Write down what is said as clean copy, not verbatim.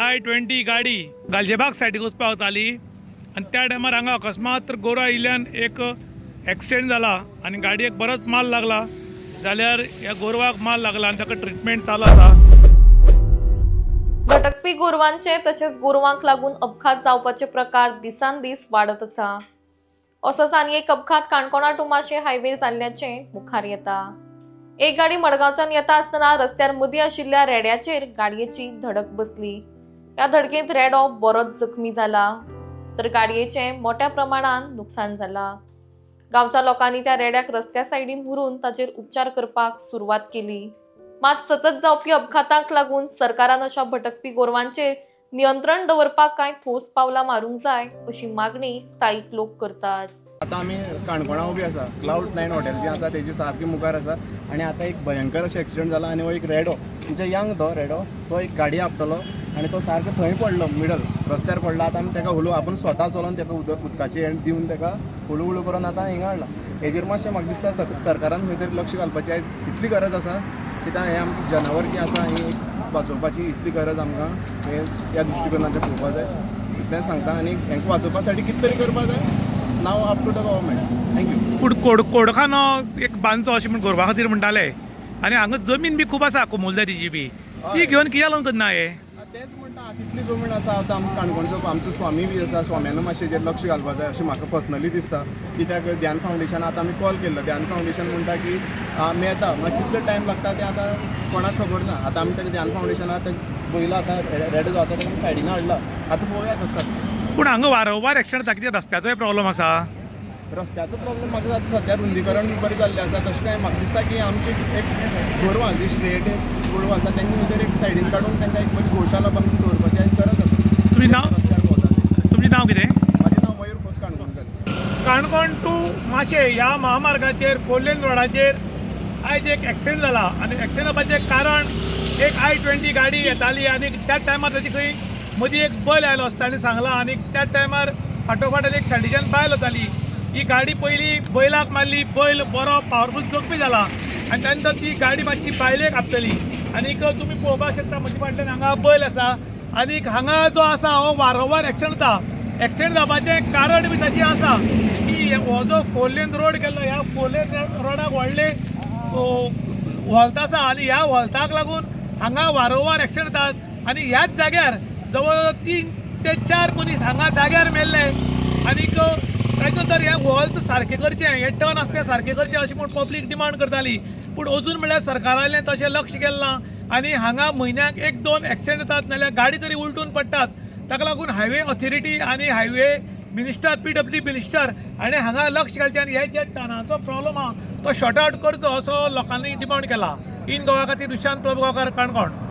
I-20 गाडी गालजेबाग सायडीक वचपाक वताली आनी त्या टायमार हांगा अकस्मात गोरा आयिल्ल्यान एक एक्सिडेंट जाला आनी गाडयेक बरोच माल लागला जाल्यार ह्या गोरवाक माल लागला आनी ताका ट्रिटमेंट चालू आसा। भटकपी गोरवांचे तसेच गोरवांक लागून अपघात जावपाचे प्रकार दिसान दीस वाढत आसा। असोच आनी एक अपघात काणकोणा टू माशे हायवे जाल्ल्याचे मुखार येता। एक गाडी मडगांवच्यान येता आसतना रस्त्यार मदीं आशिल्ल्या रेड्याचेर गाडयेची धडक बसली। या धडकेंत रेडो बरोच जखमी जाला तर गाडयेचे मोठ्या प्रमाणात नुकसाण जाला। गांवच्या लोकांनी त्या रेड्याक रस्त्या सायडीन व्हरून ताचेर उपचार करपाक सुरवात केली। मात सतत जावपी अपघातांक लागून सरकारान अशा भटकपी गोरवांचेर नियंत्रण दवरपाक कांय ठोस पावलां मारूंक जाय अशी मागणी स्थायीक लोक करतात। आता आम्ही काणकोणा उभी आसा, Cloud9 हॉटेल जे आसा तेजी सारकी मुखार आसा आनी आता एक भयंकर अशें एक्सिडेंट जाला आनी हो एक रेडो म्हणजे यंग तो रेडो तो एक गाडी आपटलो आनी तो सारको थंय पडलो मिडल रस्त्यार पडला। आतां आमी ताका हळू आपण स्वता चलोवन ताका उदकाची एंड दिवन ताका हळू हळू करून आतां हिंगा हाडला। हेजेर मातशें म्हाका दिसता सरकारान खंय तरी लक्ष घालपाची इतली गरज आसा कित्याक हे आमची जनावर जी आसा ही वाचोवपाची इतली गरज आमकां हे ह्या दृश्टिकोनांतल्यान पळोवपा जाय इतलेंच सांगता आनी हेंकां वाचोवपा साठी कितें तरी करपा जाय। Now up to the government. Thank you. पूण कोडखानो एक बांदचो अशें म्हण गोरवा खातीर म्हणटाले आनी हांगा जमीन बी खूब आसा कोमुलदारीची बी ती घेवन कित्याक लागून करना हे तेच म्हणटा तितली जमीन आसा आतां आमकां काणकोणचो आमचो स्वामी बी आसा स्वाम्यान मातशें हेजेर लक्ष घालपा जाय अशें म्हाका पर्सनली दिसता। कित्याक ध्यान फावंडेशन आतां आमी कॉल केल्लो ध्यान फावंडेशन म्हणटा की मेळटा मागीर कितलो टायम लागता तें आतां कोणाक खबर ना। आतां आमी ताका ध्यान फावंडेशनाक पयलो आतां रेडो जाता ताका सायडीन हाडला आतां पळोवया कसो। पूण हांगा वारंवार एक्सिडेंट जाता कित्याक रस्त्याचोय प्रॉब्लम आसा। रस्त्याचो प्रॉब्लेम म्हाका जाता सद्या रुंदीकरण बरें जाल्लें आसा तशें काय म्हाका दिसता की आमची एक गोरवां जी स्ट्रेट गोरवां आसा तेंच्या भितर एक सायडीन काडून तांकां एक मातशी गोशाला बांदून दवरपाची गरज आसा। तुमचें नांव रस्त्यार भोंवता तुमचें नांव कितें? म्हाजें नांव मयूर खोत काणकोणकर। काणकोण टू माशे ह्या महामार्गाचेर 4 लेन रोडाचेर आयज एक एक्सिडेंट जाला आनी एक्सिडेंट जावपाचें कारण एक I-20 गाडी येताली आनी त्या टायमार ताची खंय मदीं एक बैल आयलो आसता आनी सांगला आनी त्या टायमार फाटोफाट एक सायडीच्यान बायल वताली ही गाडी पयली बैलाक मारली बैल बरो पावरफूल जखमी जाला आनी त्यानंतर ती गाडी मातशी बायलेक आपटली आनीक तुमी पळोवपाक शकता म्हजे फाटल्यान हांगा बैल आसा आनीक हांगा जो आसा हो वारंवार एक्सिडेंट जाता। एक्सिडेंट जावपाचें कारण बी तशें आसा की हो जो 4 लेन रोड केल्लो ह्या 4 लेन रोडाक व्हडले वॉल्त आसा आनी ह्या वॉल्ताक लागून हांगा वारंवार एक्सिडेंट जातात आनी ह्याच जाग्यार जवळ 3 ते 4 मनीस हांगा जाग्यार मेल्ले आनीक ताचे तर हें वॉल्त सारकें करचें हे टर्न आसता तें सारकें करचें अशें म्हूण पब्लीक डिमांड करताली पूण अजून म्हणल्यार सरकारांतल्यान तशें लक्ष केलें ना आनी हांगा म्हयन्याक 1-2 एक्सिडेंट जातात नाल्यार गाडी तरी उलटून पडटात। ताका लागून हायवे ऑथॉरिटी आनी हायवे मिनिस्टर PWD मिनिस्टर आनी हांगा लक्ष घालचें आनी हे जे टर्नाचो प्रॉब्लम आहा तो शॉर्ट आउट करचो असो लोकांनी डिमांड केला। इन गोवा खातीर दुशांत प्रभुगांवकार काणकोण।